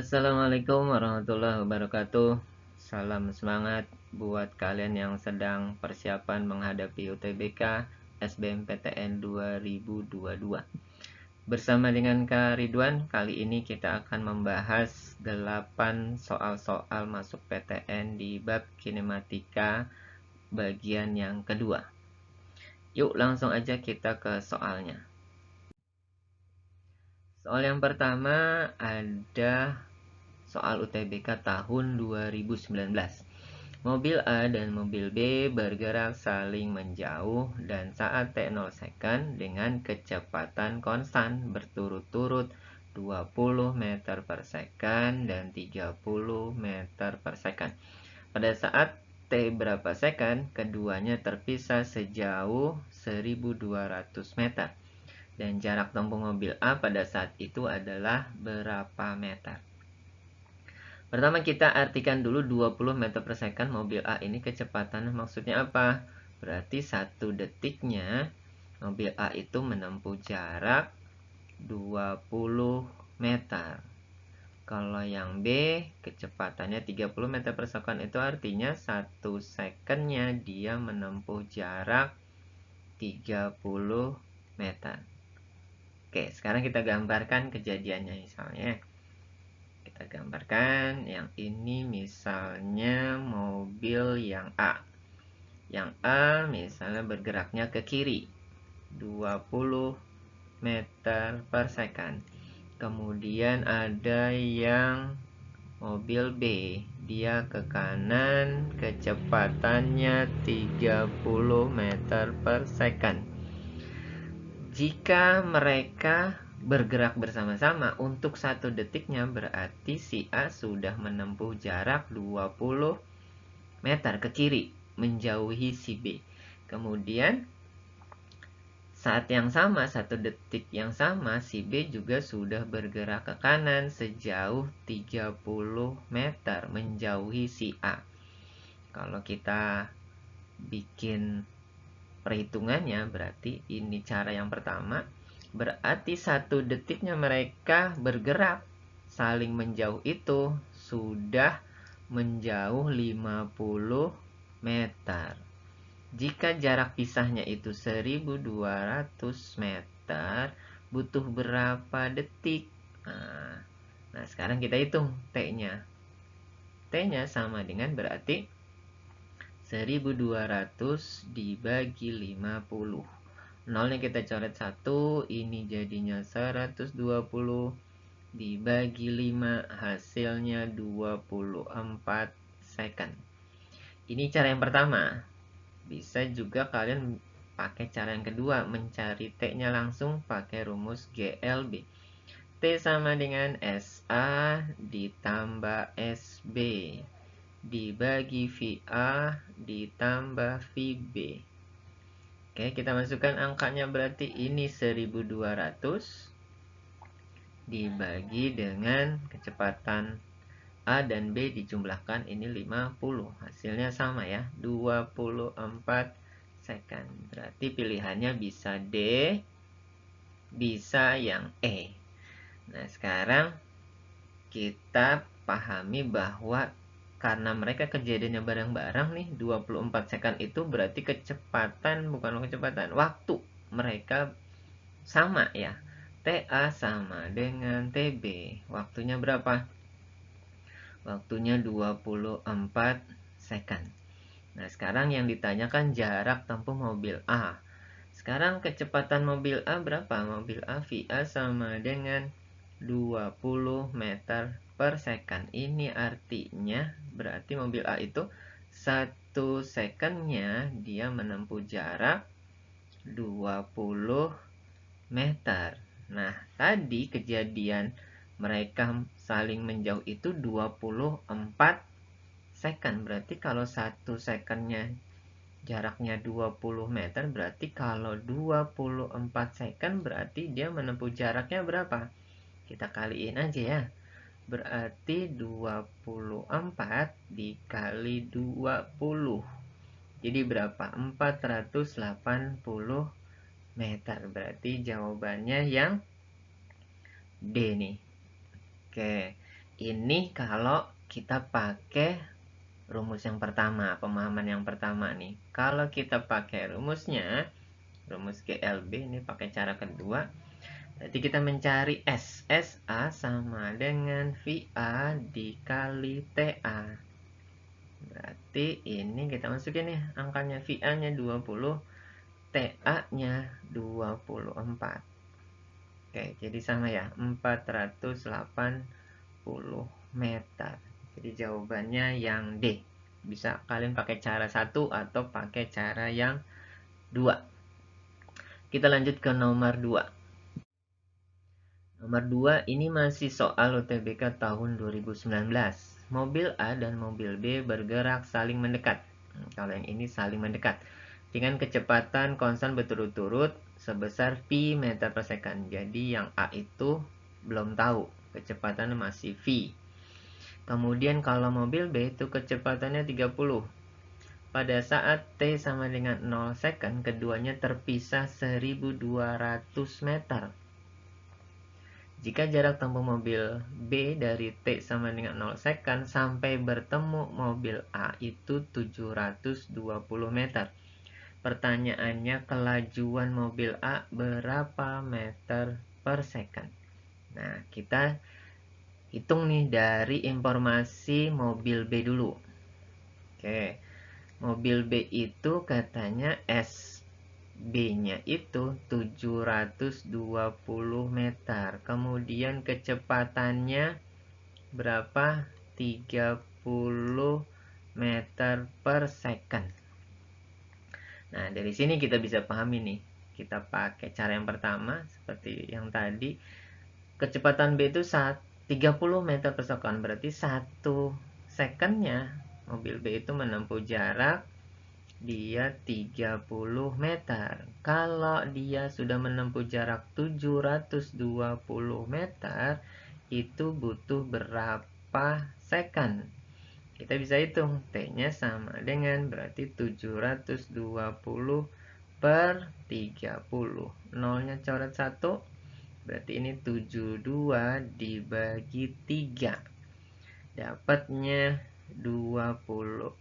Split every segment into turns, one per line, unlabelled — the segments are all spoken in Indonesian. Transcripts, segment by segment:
Assalamualaikum warahmatullahi wabarakatuh. Salam semangat buat kalian yang sedang persiapan menghadapi UTBK SBMPTN 2022. Bersama dengan Kak Ridwan, kali ini kita akan membahas 8 soal-soal masuk PTN di bab kinematika bagian yang kedua. Yuk langsung aja kita ke soalnya. Soal yang pertama ada soal UTBK tahun 2019. Mobil A dan mobil B bergerak saling menjauh dan saat T0 second dengan kecepatan konstan berturut-turut 20 meter per second dan 30 meter per second. Pada saat T berapa second, keduanya terpisah sejauh 1200 meter. Dan jarak tempuh mobil A pada saat itu adalah berapa meter? Pertama kita artikan dulu 20 meter per second mobil A ini kecepatannya maksudnya apa? Berarti 1 detiknya mobil A itu menempuh jarak 20 meter. Kalau yang B kecepatannya 30 meter per second itu artinya 1 secondnya dia menempuh jarak 30 meter. Oke, sekarang kita gambarkan kejadiannya misalnya. Kita gambarkan yang ini misalnya mobil yang A. Yang A misalnya bergeraknya ke kiri 20 meter per second. Kemudian ada yang mobil B, dia ke kanan kecepatannya 30 meter per second. Jika mereka bergerak bersama-sama untuk 1 detiknya berarti si A sudah menempuh jarak 20 meter ke kiri menjauhi si B. Kemudian saat yang sama, 1 detik yang sama, si B juga sudah bergerak ke kanan sejauh 30 meter menjauhi si A. Kalau kita bikin perhitungannya berarti ini cara yang pertama. Berarti 1 detiknya mereka bergerak saling menjauh itu sudah menjauh 50 meter. Jika jarak pisahnya itu 1200 meter, butuh berapa detik? Nah, sekarang kita hitung T-nya. T-nya sama dengan berarti 1200 dibagi 50. Nolnya kita coret 1, ini jadinya 120 dibagi 5, hasilnya 24 second. Ini cara yang pertama. Bisa juga kalian pakai cara yang kedua, mencari T-nya langsung pakai rumus GLB. T sama dengan SA ditambah SB dibagi VA ditambah VB. Oke, kita masukkan angkanya berarti ini 1200 dibagi dengan kecepatan A dan B dijumlahkan ini 50. Hasilnya sama ya, 24 second. Berarti pilihannya bisa D, bisa yang E. Nah, sekarang kita pahami bahwa karena mereka kejadiannya bareng-bareng nih 24 second itu berarti kecepatan, bukan kecepatan, waktu mereka sama ya. TA sama dengan TB. Waktunya berapa? Waktunya 24 second. Nah, sekarang yang ditanyakan jarak tempuh mobil A. Sekarang kecepatan mobil A berapa? Mobil A VA sama dengan 20 meter per second. Ini artinya berarti mobil A itu 1 secondnya dia menempuh jarak 20 meter. Nah, tadi kejadian mereka saling menjauh itu 24 second. Berarti kalau 1 secondnya jaraknya 20 meter, berarti kalau 24 second berarti dia menempuh jaraknya berapa? Kita kaliin aja ya. Berarti 24 dikali 20. Jadi berapa? 480 meter. Berarti jawabannya yang D nih. Oke. Ini kalau kita pakai rumus yang pertama, pemahaman yang pertama nih. Kalau kita pakai rumusnya, rumus GLB ini pakai cara kedua. Berarti kita mencari S. SA sama dengan VA dikali TA. Berarti ini kita masukin nih angkanya, VA-nya 20, TA-nya 24. Oke, jadi sama ya, 480 meter. Jadi jawabannya yang D. Bisa kalian pakai cara 1 atau pakai cara yang 2. Kita lanjut ke nomor 2. Nomor 2 ini masih soal UTBK tahun 2019. Mobil A dan mobil B bergerak saling mendekat. Kalau yang ini saling mendekat dengan kecepatan konstan berturut-turut sebesar pi meter per second. Jadi yang A itu belum tahu, kecepatannya masih v. Kemudian kalau mobil B itu kecepatannya 30. Pada saat T sama dengan 0 second, keduanya terpisah 1200 meter. Jika jarak tempuh mobil B dari T sama dengan 0 second sampai bertemu mobil A itu 720 meter. Pertanyaannya, kelajuan mobil A berapa meter per second? Nah, kita hitung nih dari informasi mobil B dulu. Oke, mobil B itu katanya SB-nya itu 720 meter. Kemudian kecepatannya berapa? 30 meter per second. Nah, dari sini kita bisa pahami nih. Kita pakai cara yang pertama seperti yang tadi. Kecepatan B itu 30 meter per second. Berarti 1 secondnya mobil B itu menempuh jarak dia 30 meter. Kalau dia sudah menempuh jarak 720 meter, itu butuh berapa second? Kita bisa hitung, T-nya sama dengan berarti 720 per 30. Nolnya coret 1, berarti ini 72 dibagi 3. Dapatnya 24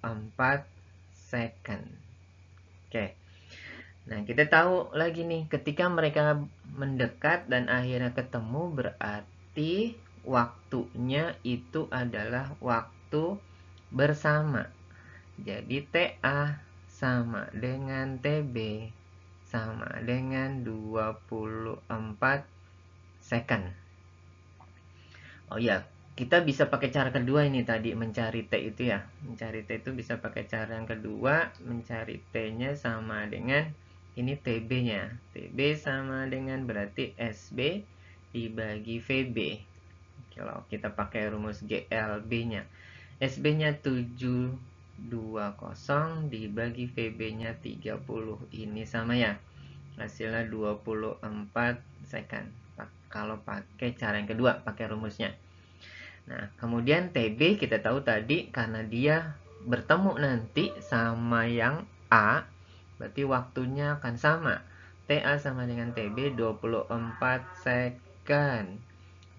second. Oke. Nah, kita tahu lagi nih, ketika mereka mendekat dan akhirnya ketemu, berarti waktunya itu adalah waktu bersama. Jadi TA sama dengan TB sama dengan 24 second. Oh ya, kita bisa pakai cara kedua ini tadi, mencari T itu ya. Mencari T itu bisa pakai cara yang kedua, mencari T-nya sama dengan ini TB-nya. TB sama dengan berarti SB dibagi VB. Kalau kita pakai rumus GLB-nya. SB-nya 720 dibagi VB-nya 30. Ini sama ya. Hasilnya 24 second. Kalau pakai cara yang kedua, pakai rumusnya. Nah, kemudian TB kita tahu tadi karena dia bertemu nanti sama yang A, berarti waktunya akan sama. TA sama dengan TB 24 second.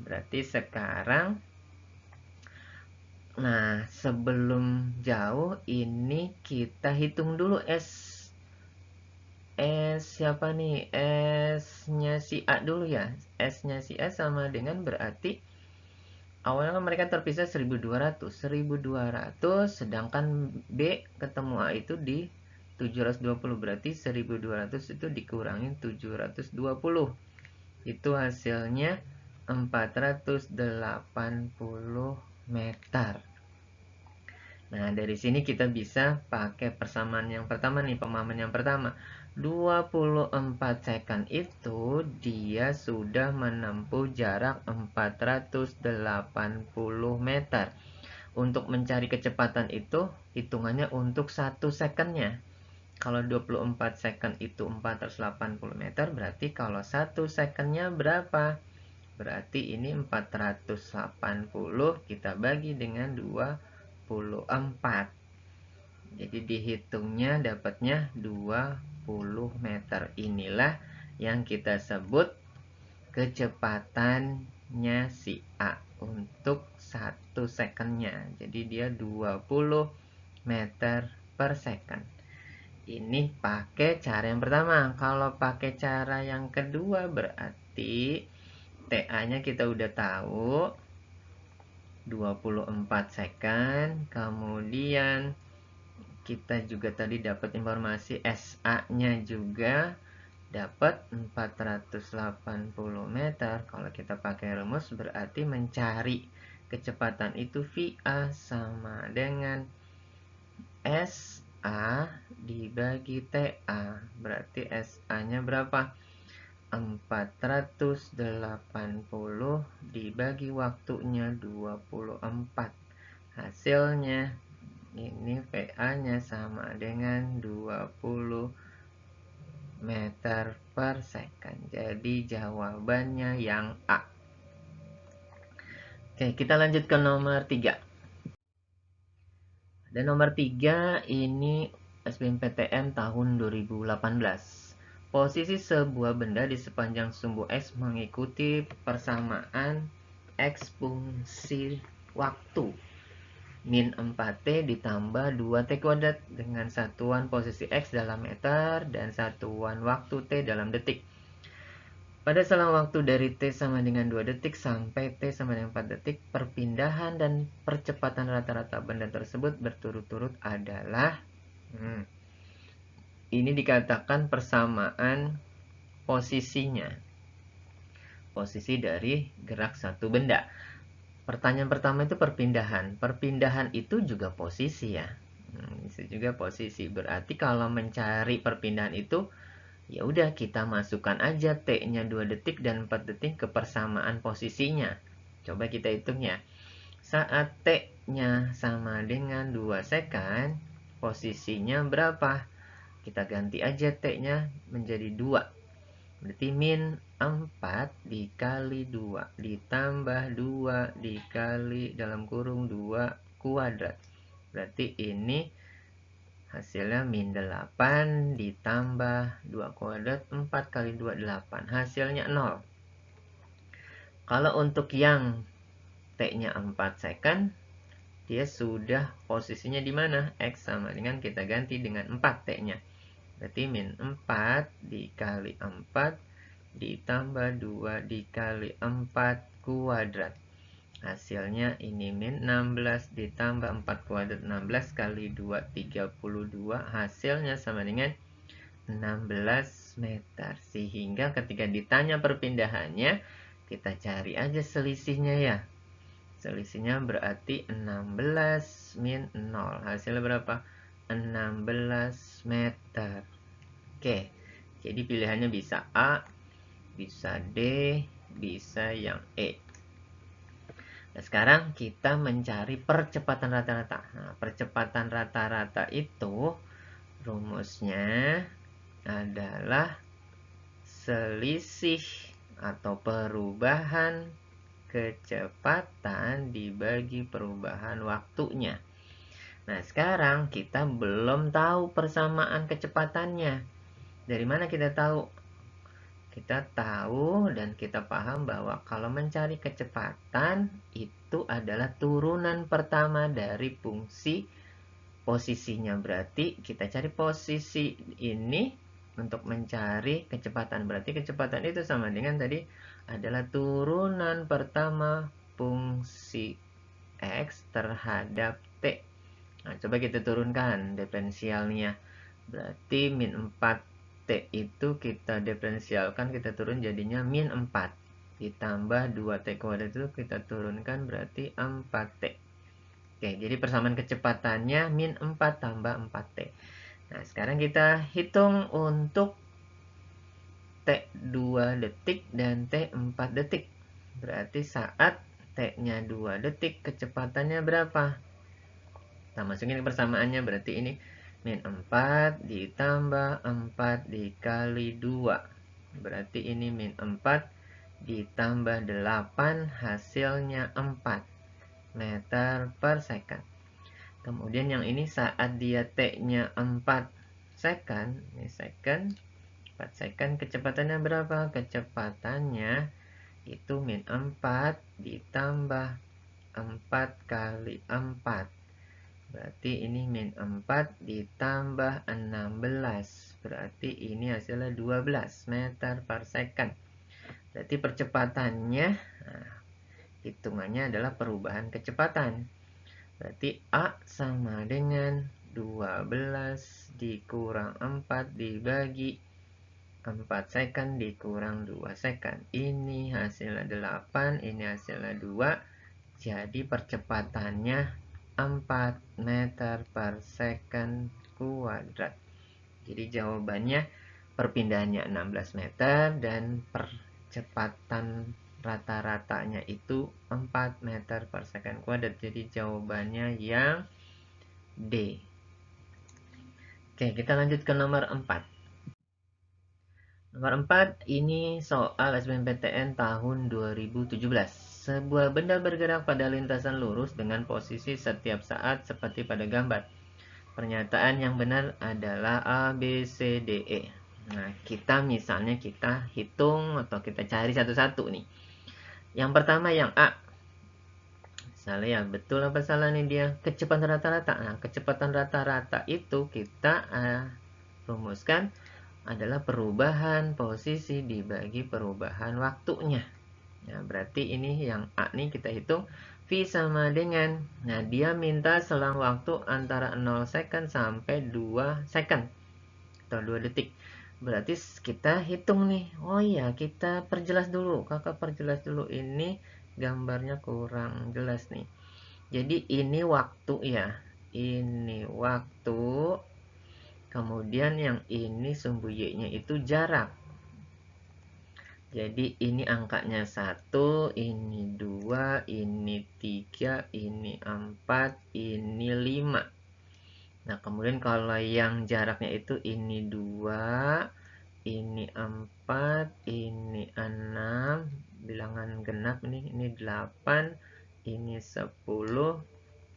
Berarti sekarang, nah sebelum jauh ini kita hitung dulu siapa nih? S-nya si A dulu ya. S-nya si A sama dengan berarti awalnya mereka terpisah 1200. 1200 sedangkan B ketemu A itu di 720. Berarti 1200 itu dikurangi 720. Itu hasilnya 480 meter. Nah, dari sini kita bisa pakai persamaan yang pertama nih, pemahaman yang pertama. 24 second itu dia sudah menempuh jarak 480 meter. Untuk mencari kecepatan itu, hitungannya untuk 1 secondnya. Kalau 24 second itu 480 meter, berarti kalau 1 secondnya berapa? Berarti ini 480 kita bagi dengan 24. Jadi dihitungnya dapatnya 20 meter. Inilah yang kita sebut kecepatannya si A untuk 1 secondnya. Jadi dia 20 meter per second. Ini pakai cara yang pertama. Kalau pakai cara yang kedua berarti TA-nya kita udah tahu 24 second. Kemudian kita juga tadi dapat informasi SA-nya juga dapat 480 meter. Kalau kita pakai rumus berarti mencari kecepatan itu VA sama dengan SA dibagi TA. Berarti SA-nya berapa? 480 dibagi waktunya 24. Hasilnya ini VA-nya sama dengan 20 meter per second. Jadi jawabannya yang A. Oke, kita lanjut ke nomor 3. Dan nomor 3 ini SBMPTN tahun 2018. Posisi sebuah benda di sepanjang sumbu X mengikuti persamaan X fungsi waktu min 4T ditambah 2T kuadrat dengan satuan posisi X dalam meter dan satuan waktu T dalam detik. Pada selang waktu dari T sama dengan 2 detik sampai T sama dengan 4 detik, perpindahan dan percepatan rata-rata benda tersebut berturut-turut adalah ini dikatakan persamaan posisinya. Posisi dari gerak satu benda. Pertanyaan pertama itu perpindahan. Perpindahan itu juga posisi ya. Itu juga posisi. Berarti kalau mencari perpindahan itu, ya udah kita masukkan aja T-nya 2 detik dan 4 detik ke persamaan posisinya. Coba kita hitung ya. Saat T-nya sama dengan 2 second, posisinya berapa? Kita ganti aja T-nya menjadi 2. Berarti min 4 dikali 2 ditambah 2 dikali dalam kurung 2 kuadrat. Berarti ini hasilnya min 8 ditambah 2 kuadrat. 4 kali 2 8. Hasilnya 0. Kalau untuk yang T-nya 4 second, dia sudah posisinya di mana? X sama dengan kita ganti dengan 4 T-nya. Berarti min 4 dikali 4 ditambah 2 dikali 4 kuadrat. Hasilnya ini min 16 ditambah 4 kuadrat. 16 kali 2 32. Hasilnya sama dengan 16 meter. Sehingga ketika ditanya perpindahannya, kita cari aja selisihnya ya. Selisihnya berarti 16 min 0. Hasilnya berapa? 16 meter. Oke, jadi pilihannya bisa A, bisa D, bisa yang E. Nah, sekarang kita mencari percepatan rata-rata. Nah, percepatan rata-rata itu rumusnya adalah selisih atau perubahan kecepatan dibagi perubahan waktunya. Nah, sekarang kita belum tahu persamaan kecepatannya. Dari mana kita tahu? Kita tahu dan kita paham bahwa kalau mencari kecepatan itu adalah turunan pertama dari fungsi posisinya. Berarti kita cari posisi ini untuk mencari kecepatan. Berarti kecepatan itu sama dengan tadi adalah turunan pertama fungsi X terhadap T. Nah, coba kita turunkan diferensialnya. Berarti min 4T itu kita diferensialkan, kita turun jadinya min 4. Ditambah 2T kuadrat itu kita turunkan berarti 4T. Oke, jadi persamaan kecepatannya min 4 tambah 4T. Nah, sekarang kita hitung untuk T 2 detik dan T 4 detik. Berarti saat T-nya 2 detik, kecepatannya berapa? Kita masukin persamaannya, berarti ini min 4 ditambah 4 dikali 2. Berarti ini min 4 ditambah 8, hasilnya 4 meter per second. Kemudian yang ini saat dia T-nya 4 second, ini second, 4 second, kecepatannya berapa? Kecepatannya itu min 4 ditambah 4 kali 4. Berarti ini min 4 ditambah 16. Berarti ini hasilnya 12 meter per second. Berarti percepatannya, hitungannya adalah perubahan kecepatan. Berarti A sama dengan 12 dikurang 4 dibagi 4 second dikurang 2 second. Ini hasilnya 8, ini hasilnya 2. Jadi percepatannya 4 meter per second kuadrat. Jadi jawabannya perpindahannya 16 meter dan percepatan rata-ratanya itu 4 meter per second kuadrat. Jadi jawabannya yang D. Oke, kita lanjut ke nomor 4. Nomor 4, ini soal SBMPTN tahun 2017. Sebuah benda bergerak pada lintasan lurus dengan posisi setiap saat seperti pada gambar. Pernyataan yang benar adalah A, B, C, D, E. Nah, kita hitung atau kita cari satu-satu nih. Yang pertama yang A. Misalnya ya, betul apa salah nih dia? Kecepatan rata-rata. Nah, kecepatan rata-rata itu kita rumuskan adalah perubahan posisi dibagi perubahan waktunya. Nah, berarti ini yang A nih kita hitung V sama dengan, nah dia minta selang waktu antara 0 second sampai 2 second atau 2 detik. Berarti kita hitung nih. Oh iya, kita perjelas dulu. Kakak perjelas dulu, ini gambarnya kurang jelas nih. Jadi ini waktu ya. Ini waktu. Kemudian yang ini sumbu Y-nya itu jarak. Jadi ini angkanya 1, ini 2, ini 3, ini 4, ini 5. Nah, kemudian kalau yang jaraknya itu ini 2, ini 4, ini 6, bilangan genap ini 8, ini 10,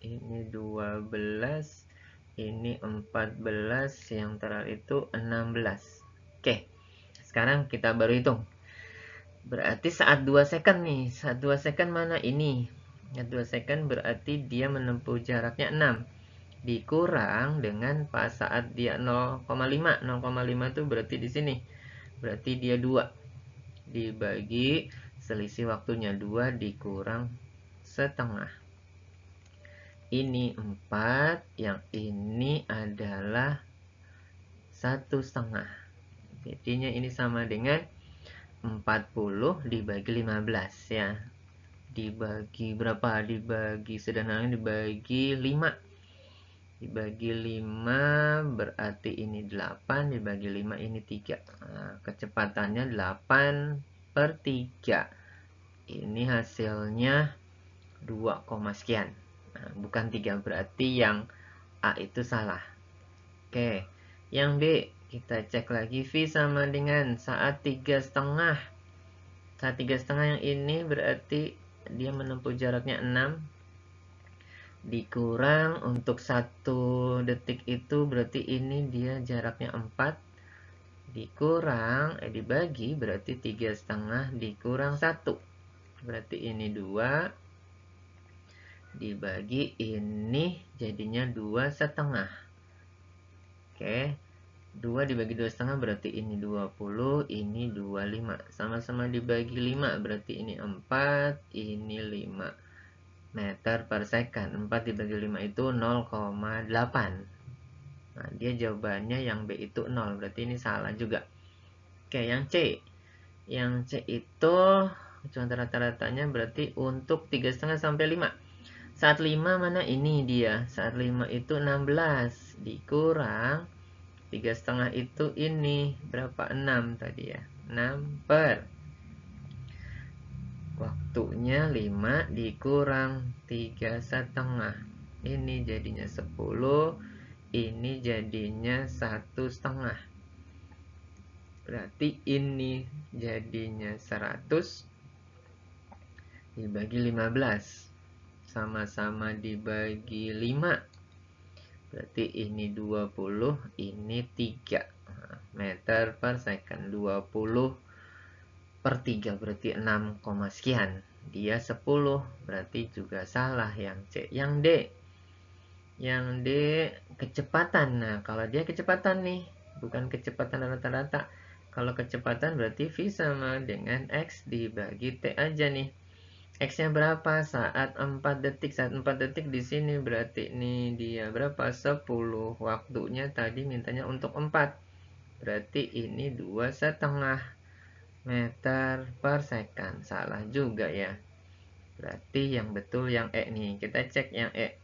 ini 12, ini 14, yang terakhir itu 16. Oke, sekarang kita baru hitung. Berarti saat 2 second nih. Saat 2 second mana ini? Saat 2 second berarti dia menempuh jaraknya 6. Dikurang dengan pas saat dia 0,5. 0,5 itu berarti di sini. Berarti dia 2. Dibagi selisih waktunya 2 dikurang setengah. Ini 4. Yang ini adalah 1,5. Jadinya ini sama dengan 40 dibagi 15 ya. Dibagi berapa? Dibagi sederhananya dibagi 5. Dibagi 5 berarti ini 8, dibagi 5 ini 3. Nah, kecepatannya 8 per 3. Ini hasilnya 2, sekian. Nah, bukan 3, berarti yang A itu salah. Oke, yang B kita cek lagi. V sama dengan saat 3,5. Saat 3,5 yang ini berarti dia menempuh jaraknya 6. Dikurang untuk 1 detik itu berarti ini dia jaraknya 4. Dikurang, dibagi berarti 3,5 dikurang 1. Berarti ini 2. Dibagi ini jadinya 2,5. Oke. 2 dibagi 2,5 berarti ini 20, ini 25. Sama-sama dibagi 5 berarti ini 4, ini 5 meter per second. 4 dibagi 5 itu 0,8. Nah, dia jawabannya yang B itu 0. Berarti ini salah juga. Oke, yang C. Yang C itu kecepatan rata-ratanya berarti untuk 3,5 sampai 5. Saat 5 mana ini dia? Saat 5 itu 16 dikurang 3,5 itu ini berapa? 6 tadi ya. 6 per waktunya 5 dikurang 3,5. Ini jadinya 10. Ini jadinya 1,5. Berarti ini jadinya 100 dibagi 15. Sama-sama dibagi 5. Berarti ini 20, ini 3 meter per second. 20 per 3 berarti 6, sekian. dia 10, berarti juga salah yang C. Yang D kecepatan. Nah, kalau dia kecepatan nih, bukan kecepatan rata-rata. Kalau kecepatan berarti V sama dengan X dibagi T aja nih. X-nya berapa? Saat 4 detik. Saat 4 detik di sini berarti ini dia berapa? 10. Waktunya tadi mintanya untuk 4. Berarti ini 2,5 meter per second. Salah juga ya. Berarti yang betul yang E nih. Kita cek yang E.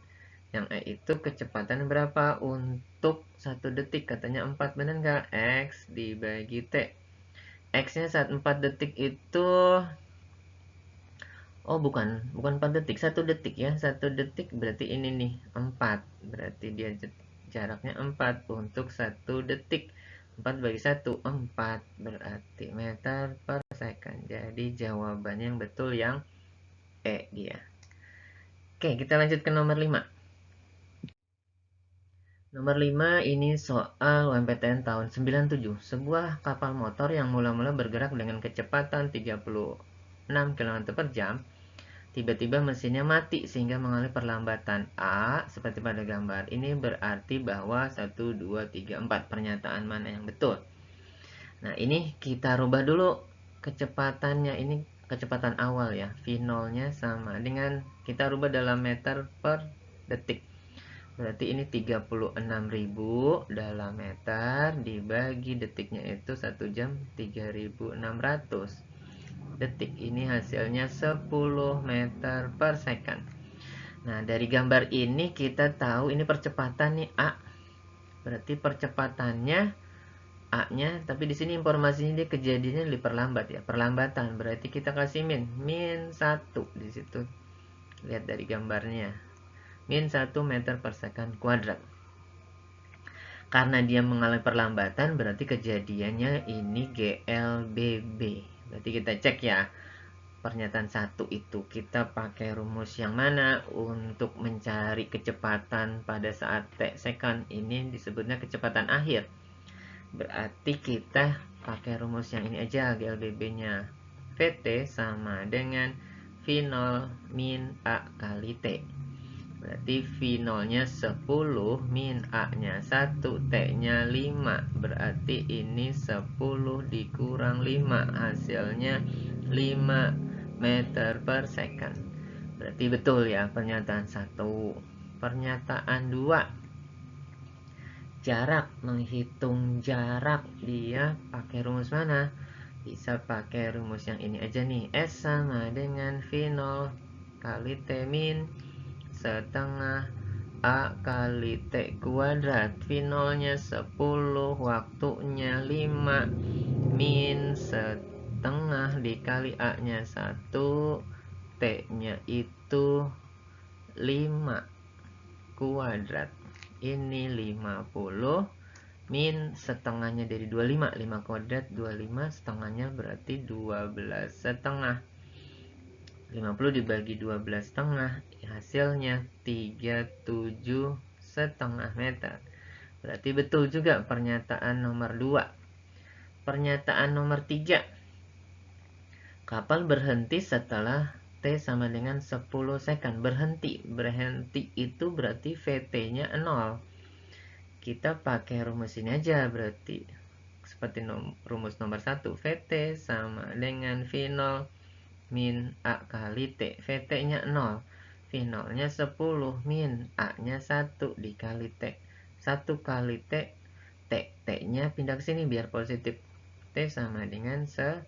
Yang E itu kecepatan berapa untuk 1 detik? Katanya 4, benar nggak? X dibagi T. X-nya saat 4 detik itu, oh bukan 4 detik, 1 detik ya. 1 detik berarti ini nih 4. Berarti dia jaraknya 4 untuk 1 detik. 4 bagi 1, 4. Berarti meter per second. Jadi jawabannya yang betul yang E dia. Oke, kita lanjut ke nomor 5. Nomor 5 ini soal UMPTN tahun 97. Sebuah kapal motor yang mula-mula bergerak dengan kecepatan 36 km per jam, tiba-tiba mesinnya mati sehingga mengalami perlambatan. A, seperti pada gambar. Ini berarti bahwa 1, 2, 3, 4. Pernyataan mana yang betul? Nah, ini kita rubah dulu kecepatannya. Ini kecepatan awal ya. V0-nya sama dengan, kita rubah dalam meter per detik. Berarti ini 36.000 dalam meter dibagi detiknya itu 1 jam 3.600 detik. Ini hasilnya 10 meter per second. Nah, dari gambar ini kita tahu ini percepatan nih A. Berarti percepatannya A-nya, tapi di sini informasinya dia kejadiannya diperlambat ya. Perlambatan berarti kita kasih min 1 di situ. Lihat dari gambarnya. Min 1 meter per second kuadrat. Karena dia mengalami perlambatan, berarti kejadiannya ini GLBB. Berarti kita cek ya. Pernyataan 1 itu kita pakai rumus yang mana untuk mencari kecepatan pada saat T second. Ini disebutnya kecepatan akhir. Berarti kita pakai rumus yang ini aja, GLBB-nya. VT sama dengan V0 min A kali T. Berarti V0-nya 10, min A-nya 1, T-nya 5. Berarti ini 10 dikurang 5. Hasilnya 5 meter per second. Berarti betul ya pernyataan 1. Pernyataan 2. Jarak, menghitung jarak. Dia pakai rumus mana? Bisa pakai rumus yang ini aja nih. S sama dengan V0 kali T min setengah A kali T kuadrat. V0-nya 10, waktunya 5, min setengah dikali A-nya 1, T-nya itu 5 kuadrat. Ini 50, min setengahnya dari 25, 5 kuadrat 25, setengahnya berarti 12 setengah. 50 dibagi 12 setengah, hasilnya 37 setengah meter. Berarti betul juga pernyataan nomor 2. Pernyataan nomor 3. Kapal berhenti setelah T sama dengan 10 second. Berhenti itu berarti VT-nya 0. Kita pakai rumus ini aja, berarti seperti rumus nomor 1. VT sama dengan V0 min A kali T. VT-nya 0. V0-nya 10, min A-nya 1 dikali T. 1 kali T, T-nya pindah ke sini biar positif. T sama dengan 10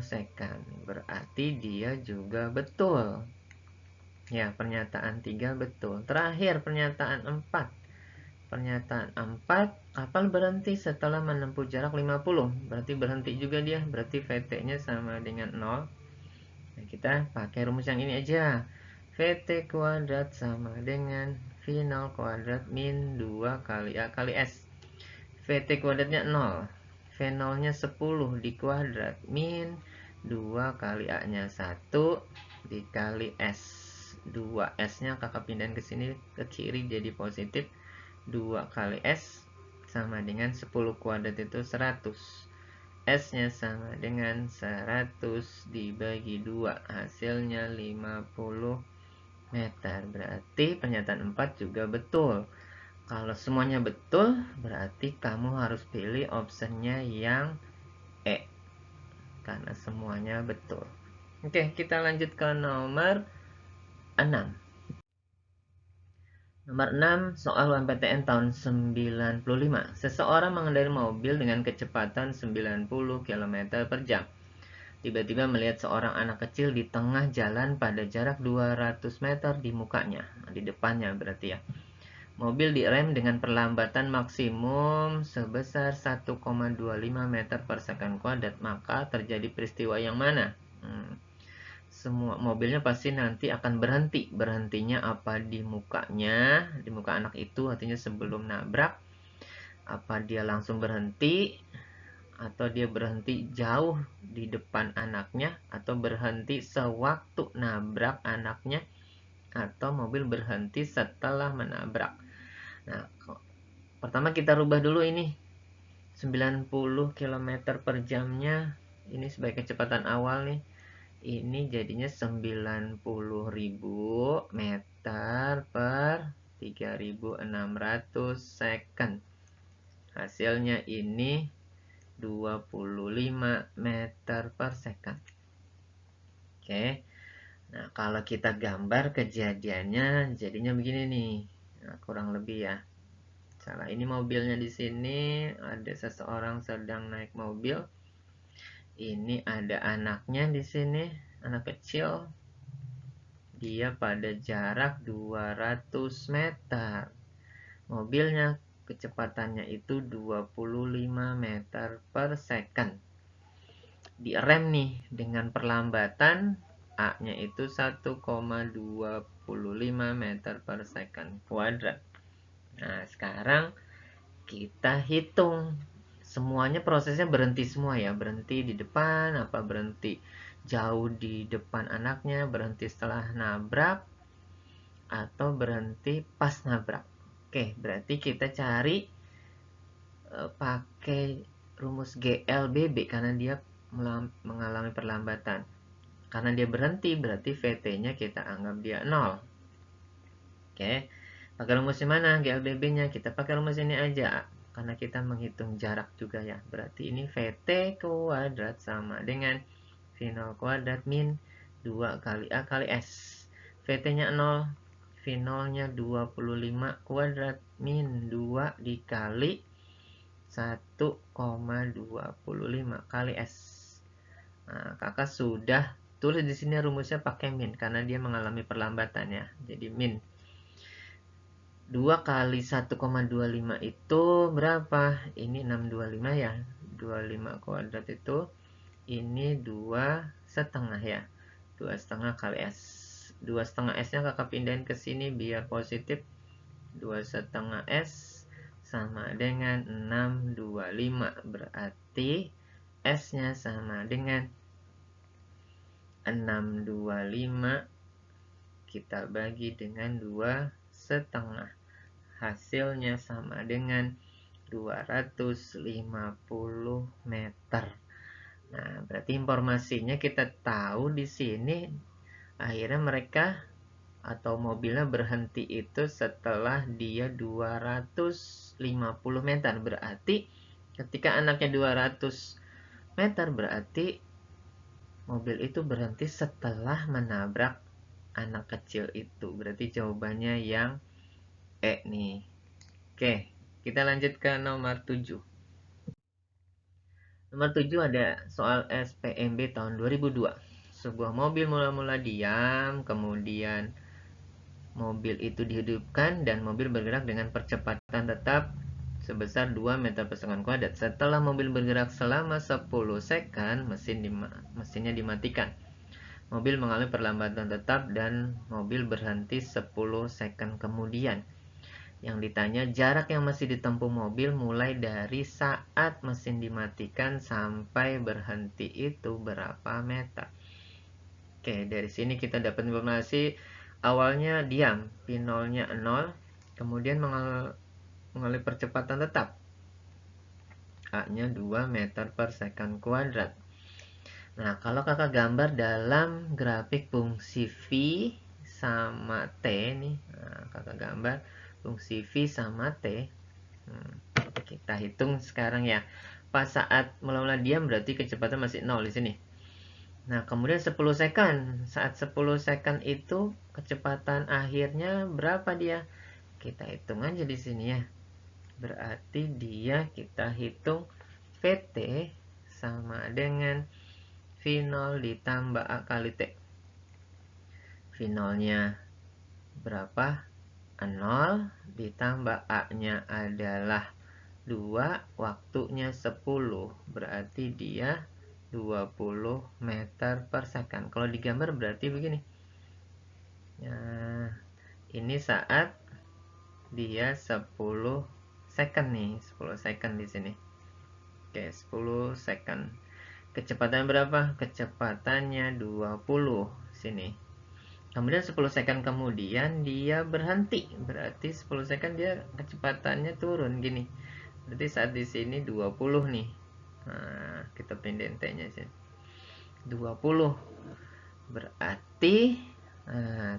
second. Berarti dia juga betul. Ya, pernyataan 3 betul. Terakhir pernyataan 4. Pernyataan 4, kapal berhenti setelah menempuh jarak 50. Berarti berhenti juga dia. Berarti VT-nya sama dengan 0. Nah, kita pakai rumus yang ini aja. VT kuadrat sama dengan V0 kuadrat min 2 kali A kali S. VT kuadratnya 0. V0-nya 10 di kuadrat min 2 kali A-nya 1 dikali S. 2S-nya kakak pindahin ke sini ke kiri jadi positif. 2 kali S sama dengan 10 kuadrat itu 100. S-nya sama dengan 100 dibagi 2, hasilnya 50 meter. Berarti pernyataan 4 juga betul. Kalau semuanya betul, berarti kamu harus pilih optionnya yang E, karena semuanya betul. Oke, kita lanjut ke nomor 6. Nomor 6, soal UMPTN tahun 95. Seseorang mengendarai mobil dengan kecepatan 90 km per jam. Tiba-tiba melihat seorang anak kecil di tengah jalan pada jarak 200 meter di mukanya, di depannya berarti ya. Mobil direm dengan perlambatan maksimum sebesar 1,25 meter per second kuadrat. Maka terjadi peristiwa yang mana? Semua mobilnya pasti nanti akan berhenti. Berhentinya apa di mukanya, di muka anak itu, artinya sebelum nabrak. Apa dia langsung berhenti, atau dia berhenti jauh di depan anaknya, atau berhenti sewaktu nabrak anaknya, atau mobil berhenti setelah menabrak. Nah, pertama kita rubah dulu ini 90 km per jamnya, ini sebagai kecepatan awal nih. Ini jadinya 90.000 meter per 3.600 second. Hasilnya ini 25 meter per second. Oke. Nah, kalau kita gambar kejadiannya jadinya begini nih. Nah, kurang lebih ya. Salah, ini mobilnya di sini, ada seseorang sedang naik mobil. Ini ada anaknya di sini, anak kecil. Dia pada jarak 200 meter. Mobilnya kecepatannya itu 25 meter per second. Direm nih dengan perlambatan A-nya itu 1,25 meter per second kuadrat. Nah, sekarang kita hitung. Semuanya prosesnya berhenti semua ya. Berhenti di depan, apa berhenti jauh di depan anaknya, berhenti setelah nabrak, atau berhenti pas nabrak. Oke, berarti kita cari pakai rumus GLBB karena dia mengalami perlambatan. Karena dia berhenti, berarti VT-nya kita anggap dia 0. Oke, pakai rumus mana GLBB-nya? Kita pakai rumus ini aja, karena kita menghitung jarak juga ya. Berarti ini VT kuadrat sama dengan V0 kuadrat min 2 kali A kali S. VT-nya 0, V0-nya 25 kuadrat min 2 dikali 1,25 kali S. Nah, kakak sudah tulis di sini rumusnya pakai min karena dia mengalami perlambatan ya. Jadi min 2 kali 1,25 itu berapa? Ini 625 ya. 25 kuadrat itu ini 2,5 ya. 2,5 kali S. 2,5 S-nya kakak pindahin ke sini biar positif. 2,5 S sama dengan 625. Berarti S-nya sama dengan 625 kita bagi dengan 2,5. Hasilnya sama dengan 250 meter. Nah, berarti informasinya kita tahu di sini akhirnya mereka atau mobilnya berhenti itu setelah dia 250 meter. Berarti ketika anaknya 200 meter berarti mobil itu berhenti setelah menabrak anak kecil itu. Berarti jawabannya yang E nih. Oke, kita lanjut ke nomor 7. Nomor 7 ada soal SPMB tahun 2002. Sebuah mobil mula-mula diam, kemudian mobil itu dihidupkan dan mobil bergerak dengan percepatan tetap sebesar 2 meter per second kuadrat. Setelah mobil bergerak selama 10 second, mesinnya dimatikan. Mobil mengalami perlambatan tetap dan mobil berhenti 10 second kemudian. Yang ditanya jarak yang masih ditempuh mobil mulai dari saat mesin dimatikan sampai berhenti itu berapa meter. Oke, dari sini kita dapat informasi awalnya diam, P0-nya 0, kemudian mengalami percepatan tetap. A-nya 2 meter per second kuadrat. Nah, kalau kakak gambar dalam grafik fungsi V sama T nih, nah, kakak gambar fungsi V sama T. Kita hitung sekarang ya. Pas saat mula-mula diam berarti kecepatan masih 0 di sini. Nah, kemudian 10 second. Saat 10 second itu kecepatan akhirnya berapa dia? Kita hitung aja di sini ya. Berarti dia kita hitung VT sama dengan V0 ditambah A kali T. V0-nya berapa? 0 ditambah A-nya adalah 2, waktunya 10. Berarti dia 20 meter per second. Kalau digambar berarti begini. Nah, ini saat dia 10 second nih, 10 second di sini. Oke, 10 second. Kecepatan berapa? Kecepatannya 20 sini. Kemudian 10 second kemudian dia berhenti. Berarti 10 second dia kecepatannya turun gini. Berarti saat di sini 20 nih. Nah, kita pindahin T-nya sini. 20. Berarti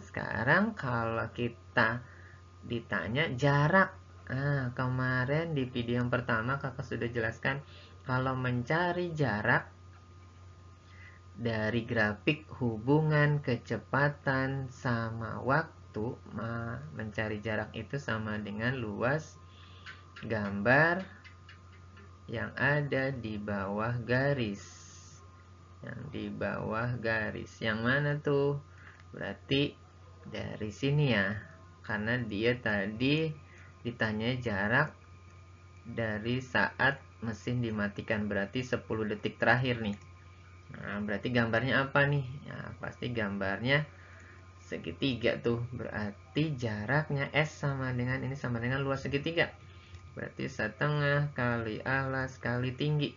sekarang kalau kita ditanya jarak. Nah, kemarin di video yang pertama kakak sudah jelaskan kalau mencari jarak dari grafik hubungan kecepatan sama waktu, mencari jarak itu sama dengan luas gambar yang ada di bawah garis. Yang di bawah garis. Yang mana tuh? Berarti dari sini ya. Karena dia tadi ditanya jarak dari saat mesin dimatikan, berarti 10 detik terakhir nih. Nah, berarti gambarnya apa nih? Ya, pasti gambarnya segitiga tuh. Berarti jaraknya S sama dengan ini sama dengan luas segitiga. Berarti setengah kali alas kali tinggi.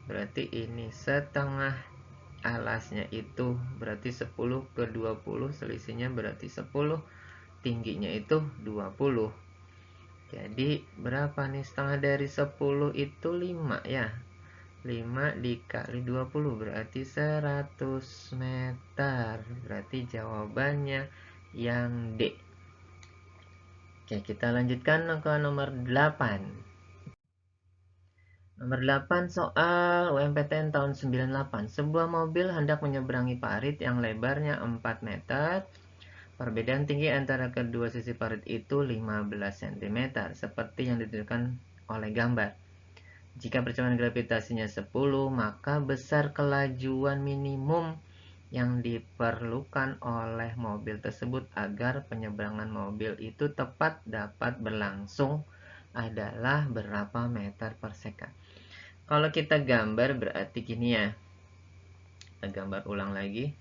Berarti ini setengah alasnya itu berarti 10 ke 20, selisihnya berarti 10, tingginya itu 20. Jadi berapa nih setengah dari 10 itu 5 ya. 5 dikali 20 berarti 100 meter. Berarti jawabannya yang D. Oke, kita lanjutkan ke nomor 8. Nomor 8 soal UMPTN tahun 98. Sebuah mobil hendak menyeberangi parit yang lebarnya 4 meter. Perbedaan tinggi antara kedua sisi parit itu 15 cm, seperti yang ditunjukkan oleh gambar. Jika percepatan gravitasinya 10, maka besar kelajuan minimum yang diperlukan oleh mobil tersebut agar penyeberangan mobil itu tepat dapat berlangsung adalah berapa meter per second. Kalau kita gambar berarti gini ya. Kita gambar ulang lagi.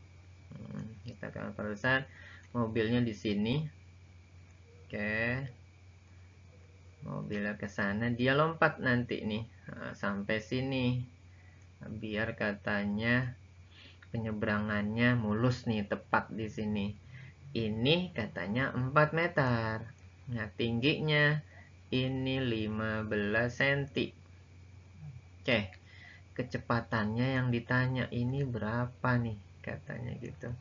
Kita gambar perusahaan mobilnya di sini. Oke. Mobilnya ke sana, dia lompat nanti nih. Nah, sampai sini. Biar katanya penyeberangannya mulus nih, tepat di sini. Ini katanya 4 meter. Nah, tingginya ini 15 cm. Oke. Kecepatannya yang ditanya ini berapa nih? Katanya gitu.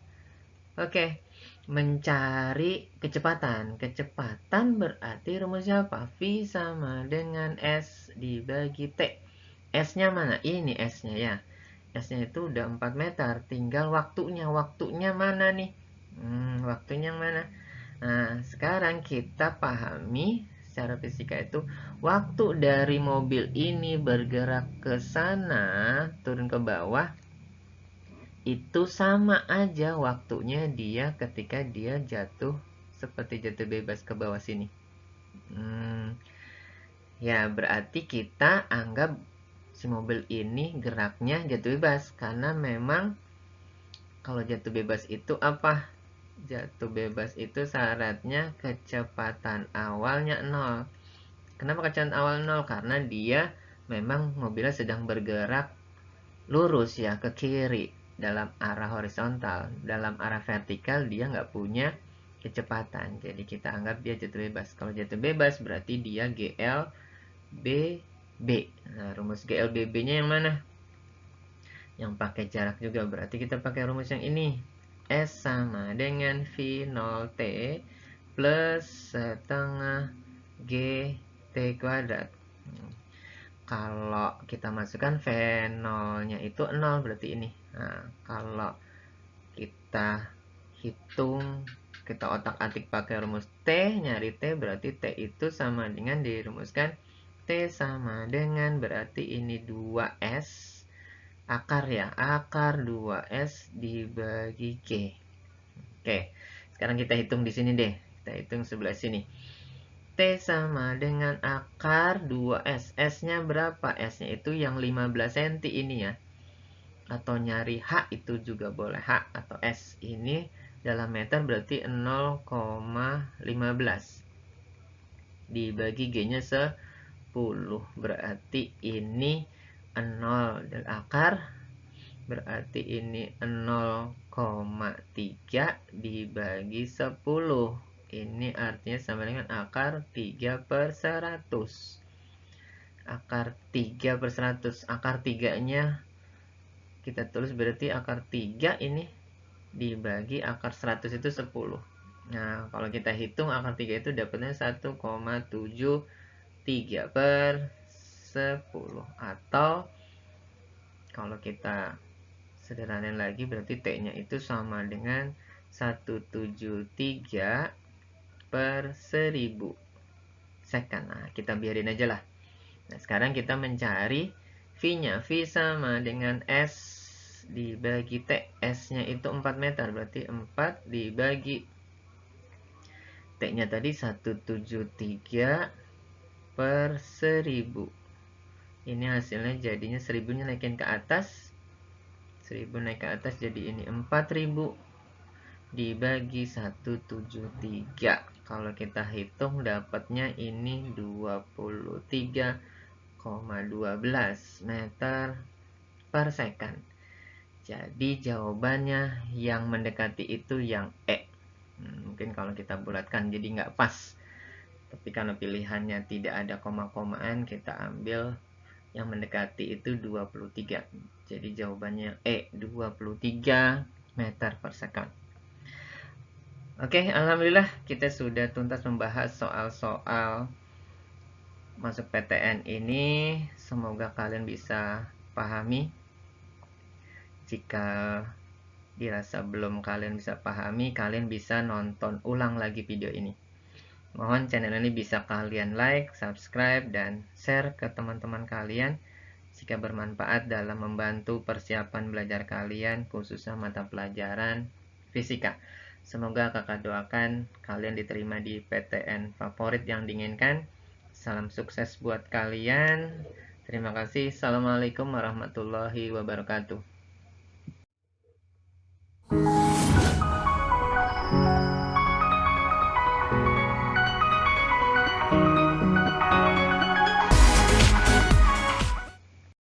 Oke. Mencari kecepatan. Kecepatan berarti rumusnya apa? V sama dengan S dibagi T. S-nya mana? Ini S-nya ya. S-nya itu udah 4 meter. Tinggal waktunya. Waktunya mana nih? Waktunya mana? Nah, sekarang kita pahami secara fisika itu waktu dari mobil ini bergerak ke sana, turun ke bawah, itu sama aja waktunya dia ketika dia jatuh seperti jatuh bebas ke bawah sini. Ya, berarti kita anggap si mobil ini geraknya jatuh bebas, karena memang kalau jatuh bebas itu apa? Jatuh bebas itu syaratnya kecepatan awalnya 0. Kenapa kecepatan awal 0? Karena dia memang mobilnya sedang bergerak lurus ya ke kiri dalam arah horizontal. Dalam arah vertikal dia nggak punya kecepatan. Jadi kita anggap dia jatuh bebas. Kalau jatuh bebas berarti dia GL B B. Nah, rumus GLBB-nya yang mana? Yang pakai jarak juga, berarti kita pakai rumus yang ini. S sama dengan V0T plus setengah GT kuadrat. Kalau kita masukkan V0-nya itu 0, berarti ini. Nah, kalau kita hitung, kita otak-atik pakai rumus T, nyari T, berarti T itu sama dengan dirumuskan T sama dengan, berarti ini 2S akar ya, akar 2S dibagi G. Oke, sekarang kita hitung di sini deh. Kita hitung sebelah sini. T sama dengan akar 2S. S-nya berapa? S-nya itu yang 15 cm ini ya. Atau nyari H itu juga boleh. H atau S ini dalam meter berarti 0,15. Dibagi G-nya 10. Berarti ini 0 dan akar. Berarti ini 0,3 dibagi 10. Ini artinya sama dengan akar 3/100. Akar 3/100. Akar 3-nya kita tulis berarti akar 3 ini dibagi akar 100 itu 10. Nah, kalau kita hitung akar 3 itu dapatnya 1,73/10. Atau kalau kita sederhanain lagi, berarti T-nya itu sama dengan 173/1000 second. Nah, kita biarin aja lah. Nah, sekarang kita mencari V-nya. V sama dengan S dibagi T. S-nya itu 4 meter, berarti 4 dibagi T-nya tadi 173/1000. Ini hasilnya jadinya 1000-nya naikin ke atas. 1000 naik ke atas jadi ini 4000 dibagi 173. Kalau kita hitung dapatnya ini 23,12 meter per second. Jadi jawabannya yang mendekati itu yang E. Mungkin kalau kita bulatkan jadi nggak pas. Tapi kalau pilihannya tidak ada koma-komaan, kita ambil yang mendekati itu 23. Jadi jawabannya E, 23 meter per second. Oke, alhamdulillah kita sudah tuntas membahas soal-soal masuk PTN ini. Semoga kalian bisa pahami. Jika dirasa belum kalian bisa pahami, kalian bisa nonton ulang lagi video ini. Mohon channel ini bisa kalian like, subscribe, dan share ke teman-teman kalian jika bermanfaat dalam membantu persiapan belajar kalian, khususnya mata pelajaran fisika. Semoga kakak doakan kalian diterima di PTN favorit yang diinginkan. Salam sukses buat kalian. Terima kasih. Assalamualaikum warahmatullahi wabarakatuh.